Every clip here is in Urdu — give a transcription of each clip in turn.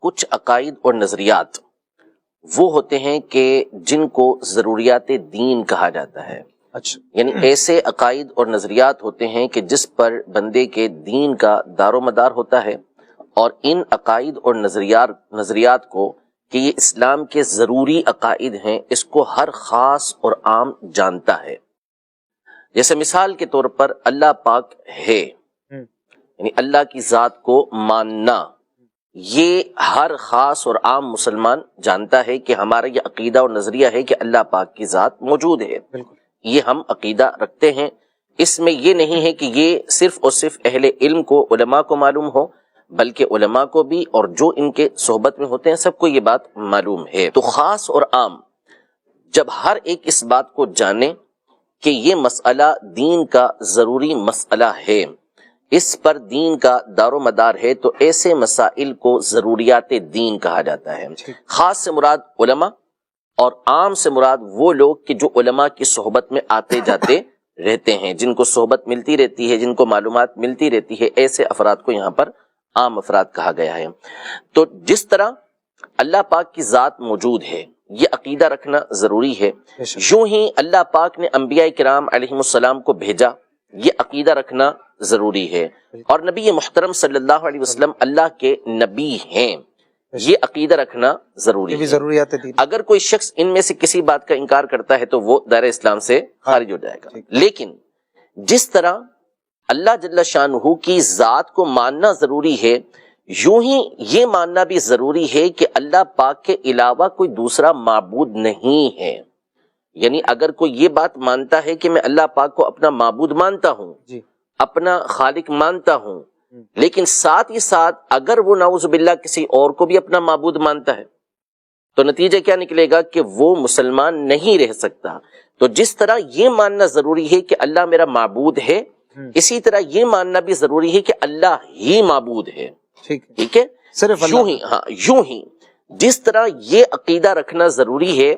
کچھ عقائد اور نظریات وہ ہوتے ہیں کہ جن کو ضروریات دین کہا جاتا ہے. اچھا. یعنی ایسے عقائد اور نظریات ہوتے ہیں کہ جس پر بندے کے دین کا دار و مدار ہوتا ہے، اور ان عقائد اور نظریات کو کہ یہ اسلام کے ضروری عقائد ہیں، اس کو ہر خاص اور عام جانتا ہے. جیسے مثال کے طور پر اللہ پاک ہے، یعنی اللہ کی ذات کو ماننا، یہ ہر خاص اور عام مسلمان جانتا ہے کہ ہمارا یہ عقیدہ اور نظریہ ہے کہ اللہ پاک کی ذات موجود ہے. یہ ہم عقیدہ رکھتے ہیں. اس میں یہ نہیں ہے کہ یہ صرف اور صرف اہل علم کو، علماء کو معلوم ہو، بلکہ علماء کو بھی اور جو ان کے صحبت میں ہوتے ہیں سب کو یہ بات معلوم ہے. تو خاص اور عام جب ہر ایک اس بات کو جانے کہ یہ مسئلہ دین کا ضروری مسئلہ ہے، اس پر دین کا دار و مدار ہے، تو ایسے مسائل کو ضروریات دین کہا جاتا ہے. خاص سے مراد علماء اور عام سے مراد وہ لوگ کہ جو علماء کی صحبت میں آتے جاتے رہتے ہیں، جن کو صحبت ملتی رہتی ہے، جن کو معلومات ملتی رہتی ہے، ایسے افراد کو یہاں پر عام افراد کہا گیا ہے. تو جس طرح اللہ پاک کی ذات موجود ہے، یہ عقیدہ رکھنا ضروری ہے. یوں ہی اللہ پاک نے انبیاء کرام علیہم السلام کو بھیجا، یہ عقیدہ رکھنا ضروری ہے. اور نبی محترم صلی اللہ علیہ وسلم اللہ کے نبی ہیں، یہ عقیدہ رکھنا ضروری ہے. ضروریات دین. اگر کوئی شخص ان میں سے کسی بات کا انکار کرتا ہے تو وہ دائرہ اسلام سے خارج ہو جائے گا. لیکن جس طرح اللہ جل شانہ کی ذات کو ماننا ضروری ہے، یوں ہی یہ ماننا بھی ضروری ہے کہ اللہ پاک کے علاوہ کوئی دوسرا معبود نہیں ہے. یعنی اگر کوئی یہ بات مانتا ہے کہ میں اللہ پاک کو اپنا معبود مانتا ہوں، اپنا خالق مانتا ہوں، لیکن ساتھ ہی ساتھ اگر وہ نعوذ باللہ کسی اور کو بھی اپنا معبود مانتا ہے، تو نتیجہ کیا نکلے گا کہ وہ مسلمان نہیں رہ سکتا. تو جس طرح یہ ماننا ضروری ہے کہ اللہ میرا معبود ہے، اسی طرح یہ ماننا بھی ضروری ہے کہ اللہ ہی معبود ہے. ٹھیک ہے، صرف یوں ہی جس طرح یہ عقیدہ رکھنا ضروری ہے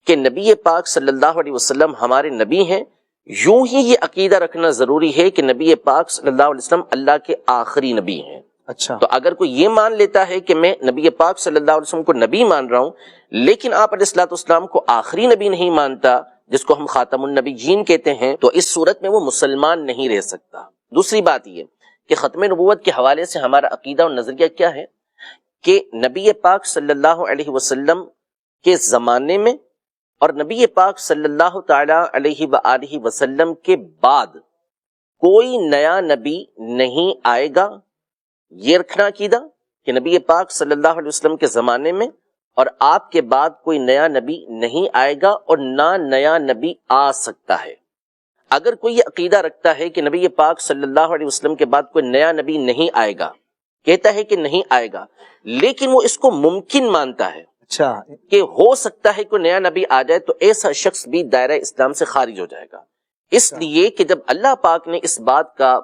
کہ نبی پاک صلی اللہ علیہ وسلم ہمارے نبی ہیں، یوں ہی یہ عقیدہ رکھنا ضروری ہے کہ نبی پاک صلی اللہ علیہ وسلم اللہ کے آخری نبی ہیں. اچھا. تو اگر کوئی یہ مان لیتا ہے کہ میں نبی پاک صلی اللہ علیہ وسلم کو نبی مان رہا ہوں، لیکن آپ علیہ الصلوۃ والسلام کو آخری نبی نہیں مانتا، جس کو ہم خاتم النبیین کہتے ہیں، تو اس صورت میں وہ مسلمان نہیں رہ سکتا. دوسری بات یہ کہ ختم نبوت کے حوالے سے ہمارا عقیدہ اور نظریہ کیا ہے کہ نبی پاک صلی اللہ علیہ وسلم کے زمانے میں اور نبی پاک صلی اللہ تعالی علیہ وآلہ وسلم کے بعد کوئی نیا نبی نہیں آئے گا. یہ رکھنا عقیدہ کہ نبی پاک صلی اللہ علیہ وسلم کے زمانے میں اور آپ کے بعد کوئی نیا نبی نہیں آئے گا اور نہ نیا نبی آ سکتا ہے. اگر کوئی یہ عقیدہ رکھتا ہے کہ نبی پاک صلی اللہ علیہ وسلم کے بعد کوئی نیا نبی نہیں آئے گا، کہتا ہے کہ نہیں آئے گا، لیکن وہ اس کو ممکن مانتا ہے کہ ہو سکتا ہے کوئی نیا نبی آ جائے، تو ایسا شخص بھی دائرہ اسلام سے خارج ہو جائے گا. اس لیے کہ جب اللہ پاک نے اس بات کا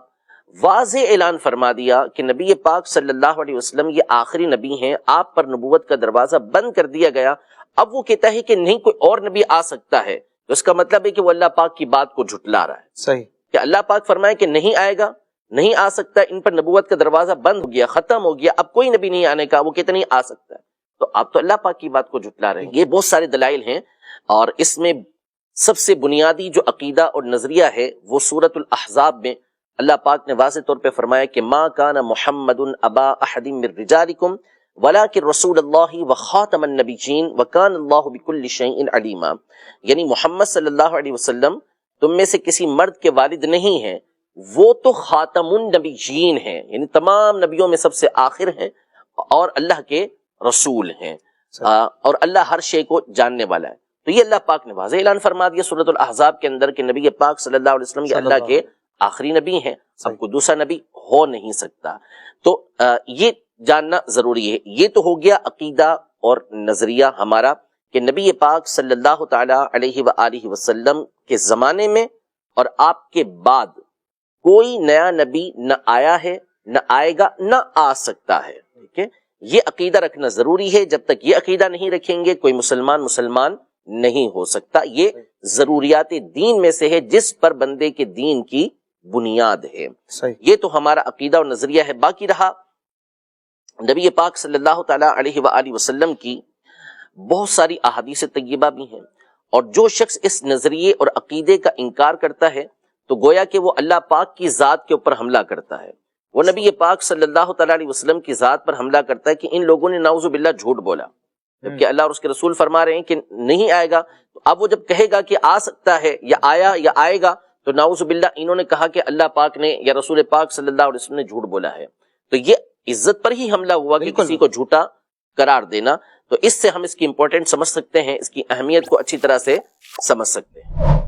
واضح اعلان فرما دیا کہ نبی پاک صلی اللہ علیہ وسلم یہ آخری نبی ہیں، آپ پر نبوت کا دروازہ بند کر دیا گیا، اب وہ کہتا ہے کہ نہیں کوئی اور نبی آ سکتا ہے، تو اس کا مطلب ہے کہ وہ اللہ پاک کی بات کو جھٹلا رہا ہے. صحیح کہ اللہ پاک فرمائے کہ نہیں آئے گا، نہیں آ سکتا، ان پر نبوت کا دروازہ بند ہو گیا، ختم ہو گیا، اب کوئی نبی نہیں آنے کا، وہ کہتے نہیں آ سکتا ہے، تو آپ تو اللہ پاک کی بات کو جھٹلا رہے ہیں. یہ بہت سارے دلائل ہیں، اور اس میں سب سے بنیادی جو عقیدہ اور نظریہ ہے وہ سورۃ الاحزاب میں اللہ پاک نے واضح طور پہ فرمایا کہ ما کان محمد ابا احد من رجالکم ولکن رسول اللہ وخاتم النبیین وکان اللہ بکل شیء علیما. یعنی محمد صلی اللہ علیہ وسلم تم میں سے کسی مرد کے والد نہیں ہیں، وہ تو خاتم النبیین ہیں، یعنی تمام نبیوں میں سب سے آخر ہیں اور اللہ کے رسول ہیں، اور اللہ ہر شے کو جاننے والا ہے. تو یہ اللہ پاک نے واضح اعلان فرما دیا سورۃ الاحزاب کے اندر کہ نبی پاک صلی اللہ علیہ وسلم یہ اللہ کے آخری نبی ہیں، اب کوئی دوسرا نبی ہو نہیں سکتا. تو یہ جاننا ضروری ہے. یہ تو ہو گیا عقیدہ اور نظریہ ہمارا کہ نبی پاک صلی اللہ تعالی علیہ وآلہ وسلم کے زمانے میں اور آپ کے بعد کوئی نیا نبی نہ آیا ہے، نہ آئے گا، نہ آ سکتا ہے. ٹھیک ہے، یہ عقیدہ رکھنا ضروری ہے. جب تک یہ عقیدہ نہیں رکھیں گے کوئی مسلمان نہیں ہو سکتا. یہ ضروریات دین میں سے ہے جس پر بندے کے دین کی بنیاد ہے. یہ تو ہمارا عقیدہ اور نظریہ ہے. باقی رہا نبی پاک صلی اللہ تعالیٰ علیہ وآلہ وسلم کی بہت ساری احادیث طیبہ بھی ہیں، اور جو شخص اس نظریے اور عقیدے کا انکار کرتا ہے تو گویا کہ وہ اللہ پاک کی ذات کے اوپر حملہ کرتا ہے، وہ نبی پاک صلی اللہ تعالیٰ علیہ وسلم کی ذات پر حملہ کرتا ہے کہ ان لوگوں نے نعوذ باللہ جھوٹ بولا، جبکہ اللہ اور اس کے رسول فرما رہے ہیں کہ نہیں آئے گا. تو اب وہ جب کہے گا کہ آ سکتا ہے یا آیا یا آئے گا تو نعوذ باللہ انہوں نے کہا کہ اللہ پاک نے یا رسول پاک صلی اللہ علیہ وسلم نے جھوٹ بولا ہے. تو یہ عزت پر ہی حملہ ہوا کہ کسی کو جھوٹا قرار دینا. تو اس سے ہم اس کی امپورٹنٹ سمجھ سکتے ہیں، اس کی اہمیت کو اچھی طرح سے سمجھ سکتے ہیں.